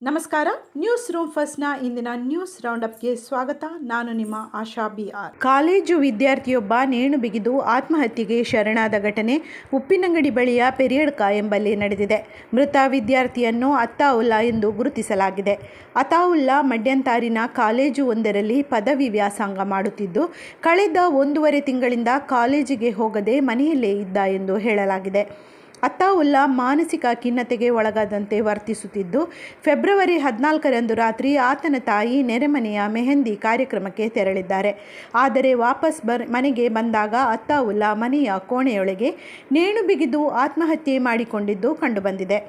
ನಮಸ್ಕಾರ. News room ಫಸ್ಟ್ನ ಇಂದಿನ news ರೌಂಡಪ್ಗೆ ಸ್ವಾಗತ. ನಾನು ನಿಮ್ಮ ಆಶಾ BR. ಕಾಲೇಜು ವಿದ್ಯಾರ್ಥಿಯೊಬ್ಬ ನೇಣು ಬಿಗಿದು ಆತ್ಮಹತ್ಯೆಗೆ ಶರಣಾದ ಘಟನೆ ಉಪ್ಪಿನಂಗಡಿ ಬಳಿಯ ಪೆರಿಯಡ್ಕ ಎಂಬಲ್ಲಿ ನಡೆದಿದೆ. ಮೃತ ವಿದ್ಯಾರ್ಥಿಯನ್ನು ಅತ್ತಾವುಲ್ಲಾ ಎಂದು ಗುರುತಿಸಲಾಗಿದೆ. ಅತಾವುಲ್ಲಾ ಮಡ್ಯಂತಾರಿನ ಕಾಲೇಜು ಒಂದರಲ್ಲಿ ಪದವಿ ವ್ಯಾಸಂಗ ಮಾಡುತ್ತಿದ್ದು, ಕಳೆದ 1.5 ತಿಂಗಳಿಂದ ಕಾಲೇಜಿಗೆ ಹೋಗದೆ ಮನೆಯಲ್ಲೇ ಇದ್ದ ಎಂದು ಹೇಳಲಾಗಿದೆ. ಅತ್ತಾವುಲ್ಲಾ ಮಾನಸಿಕ ಖಿನ್ನತೆಗೆ ಒಳಗಾದಂತೆ ವರ್ತಿಸುತ್ತಿದ್ದು, ಫೆಬ್ರವರಿ 14ರಂದು ರಾತ್ರಿ ಆತನ ತಾಯಿ ನೆರೆಮನೆಯ ಮೆಹಂದಿ ಕಾರ್ಯಕ್ರಮಕ್ಕೆ ತೆರಳಿದ್ದಾರೆ. ಆದರೆ ವಾಪಸ್ ಮನೆಗೆ ಬಂದಾಗ ಅತ್ತಾವುಲ್ಲಾ ಮನೆಯ ಕೋಣೆಯೊಳಗೆ ನೇಣು ಬಿಗಿದು ಆತ್ಮಹತ್ಯೆ ಮಾಡಿಕೊಂಡಿದ್ದು ಕಂಡುಬಂದಿದೆ.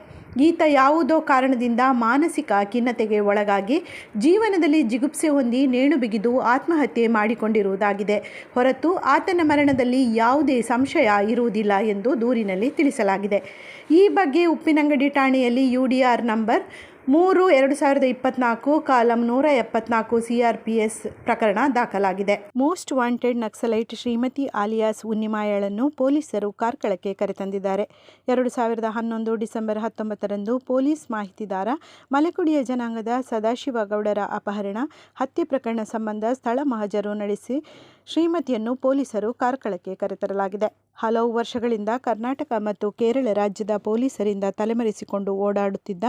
ಈತ ಯಾವುದೋ ಕಾರಣದಿಂದ ಮಾನಸಿಕ ಖಿನ್ನತೆಗೆ ಒಳಗಾಗಿ ಜೀವನದಲ್ಲಿ ಜಿಗುಪ್ಸೆ ಹೊಂದಿ ನೇಣು ಬಿಗಿದು ಆತ್ಮಹತ್ಯೆ ಮಾಡಿಕೊಂಡಿರುವುದಾಗಿದೆ ಹೊರತು ಆತನ ಮರಣದಲ್ಲಿ ಯಾವುದೇ ಸಂಶಯ ಇರುವುದಿಲ್ಲ ಎಂದು ದೂರಿನಲ್ಲಿ ತಿಳಿಸಲಾಗಿದೆ. ಈ ಬಗ್ಗೆ ಉಪ್ಪಿನಂಗಡಿ ಠಾಣೆಯಲ್ಲಿ UDR ನಂಬರ್ 3/2024 ಕಾಲಂ 174 CRPS ಪ್ರಕರಣ ದಾಖಲಾಗಿದೆ. Most wanted naxalite Shrimathi alias ಉನ್ನಿಮಾಯಳನ್ನು ಪೊಲೀಸರು ಕಾರ್ಕಳಕ್ಕೆ ಕರೆತಂದಿದ್ದಾರೆ. 2011 ಡಿಸೆಂಬರ್ 19ರಂದು ಪೊಲೀಸ್ ಮಾಹಿತಿದಾರ ಮಲೆಕುಡಿಯ ಜನಾಂಗದ ಸದಾಶಿವಗೌಡರ ಅಪಹರಣ, ಹತ್ಯೆ ಪ್ರಕರಣ ಸಂಬಂಧ ಸ್ಥಳ ಮಹಜರು ನಡೆಸಿ ಶ್ರೀಮತಿಯನ್ನು ಪೊಲೀಸರು ಕಾರ್ಕಳಕ್ಕೆ ಕರೆತರಲಾಗಿದೆ. ಹಲವು ವರ್ಷಗಳಿಂದ ಕರ್ನಾಟಕ ಮತ್ತು ಕೇರಳ ರಾಜ್ಯದ ಪೊಲೀಸರಿಂದ ತಲೆಮರೆಸಿಕೊಂಡು ಓಡಾಡುತ್ತಿದ್ದ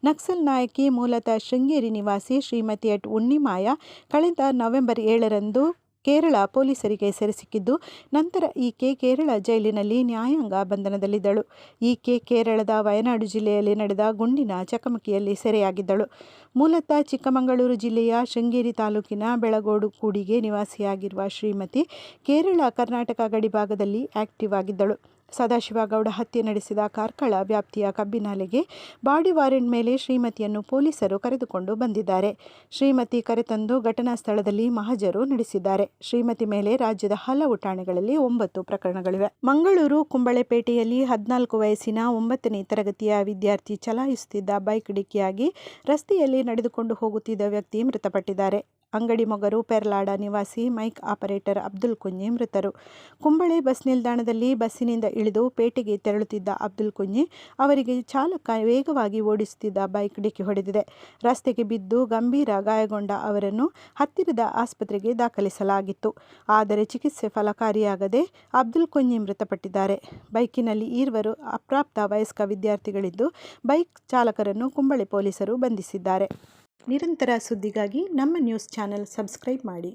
ನಕ್ಸಲ್ ನಾಯಕಿ, ಮೂಲತಃ ಶೃಂಗೇರಿ ನಿವಾಸಿ ಶ್ರೀಮತಿ ಉನ್ನಿಮಾಯ ಕಳೆದ ನವೆಂಬರ್ 7ರಂದು ಕೇರಳ ಪೊಲೀಸರಿಗೆ ಸೆರೆಸಿಕ್ಕಿದ್ದು, ನಂತರ ಈಕೆ ಕೇರಳ ಜೈಲಿನಲ್ಲಿ ನ್ಯಾಯಾಂಗ ಬಂಧನದಲ್ಲಿದ್ದಳು. ಈಕೆ ಕೇರಳದ ವಯನಾಡು ಜಿಲ್ಲೆಯಲ್ಲಿ ನಡೆದ ಗುಂಡಿನ ಚಕಮಕಿಯಲ್ಲಿ ಸೆರೆಯಾಗಿದ್ದಳು. ಮೂಲತಃ ಚಿಕ್ಕಮಗಳೂರು ಜಿಲ್ಲೆಯ ಶೃಂಗೇರಿ ತಾಲೂಕಿನ ಬೆಳಗೋಡು ಕೂಡಿಗೆ ನಿವಾಸಿಯಾಗಿರುವ ಶ್ರೀಮತಿ ಕೇರಳ ಕರ್ನಾಟಕ ಗಡಿಭಾಗದಲ್ಲಿ ಆಕ್ಟಿವ್ ಆಗಿದ್ದಳು. ಸದಾಶಿವಗೌಡ ಹತ್ಯೆ ನಡೆಸಿದ ಕಾರ್ಕಳ ವ್ಯಾಪ್ತಿಯ ಕಬ್ಬಿನಾಲೆಗೆ ಬಾಡಿ ವಾರೆಂಟ್ ಮೇಲೆ ಶ್ರೀಮತಿಯನ್ನು ಪೊಲೀಸರು ಕರೆದುಕೊಂಡು ಬಂದಿದ್ದಾರೆ. ಶ್ರೀಮತಿ ಕರೆತಂದು ಘಟನಾ ಸ್ಥಳದಲ್ಲಿ ಮಹಜರು ನಡೆಸಿದ್ದಾರೆ. ಶ್ರೀಮತಿ ಮೇಲೆ ರಾಜ್ಯದ ಹಲವು ಠಾಣೆಗಳಲ್ಲಿ 9 ಪ್ರಕರಣಗಳಿವೆ. ಮಂಗಳೂರು ಕುಂಬಳೆಪೇಟೆಯಲ್ಲಿ 14 ವಯಸ್ಸಿನ 9ನೇ ತರಗತಿಯ ವಿದ್ಯಾರ್ಥಿ ಚಲಾಯಿಸುತ್ತಿದ್ದ ಬೈಕ್ ಡಿಕ್ಕಿಯಾಗಿ ರಸ್ತೆಯಲ್ಲಿ ನಡೆದುಕೊಂಡು ಹೋಗುತ್ತಿದ್ದ ವ್ಯಕ್ತಿ ಮೃತಪಟ್ಟಿದ್ದಾರೆ. ಅಂಗಡಿ ಮೊಗರು ಪೆರ್ಲಾಡ ನಿವಾಸಿ ಮೈಕ್ ಆಪರೇಟರ್ ಅಬ್ದುಲ್ ಕುಂಞಿ ಮೃತರು. ಕುಂಬಳೆ ಬಸ್ ನಿಲ್ದಾಣದಲ್ಲಿ ಬಸ್ಸಿನಿಂದ ಇಳಿದು ಪೇಟೆಗೆ ತೆರಳುತ್ತಿದ್ದ ಅಬ್ದುಲ್ ಕುಂಞಿ ಅವರಿಗೆ ಚಾಲಕ ವೇಗವಾಗಿ ಓಡಿಸುತ್ತಿದ್ದ ಬೈಕ್ ಡಿಕ್ಕಿ ಹೊಡೆದಿದೆ. ರಸ್ತೆಗೆ ಬಿದ್ದು ಗಂಭೀರ ಗಾಯಗೊಂಡ ಅವರನ್ನು ಹತ್ತಿರದ ಆಸ್ಪತ್ರೆಗೆ ದಾಖಲಿಸಲಾಗಿತ್ತು. ಆದರೆ ಚಿಕಿತ್ಸೆ ಫಲಕಾರಿಯಾಗದೆ ಅಬ್ದುಲ್ ಕುಂಞಿ ಮೃತಪಟ್ಟಿದ್ದಾರೆ. ಬೈಕಿನಲ್ಲಿ ಈರ್ವರು ಅಪ್ರಾಪ್ತ ವಯಸ್ಕ ವಿದ್ಯಾರ್ಥಿಗಳಿದ್ದು, ಬೈಕ್ ಚಾಲಕರನ್ನು ಕುಂಬಳೆ ಪೊಲೀಸರು ಬಂಧಿಸಿದ್ದಾರೆ. ನಿರಂತರ ಸುದ್ದಿಗಾಗಿ ನಮ್ಮ ನ್ಯೂಸ್ ಚಾನೆಲ್ ಸಬ್ಸ್ಕ್ರೈಬ್ ಮಾಡಿ.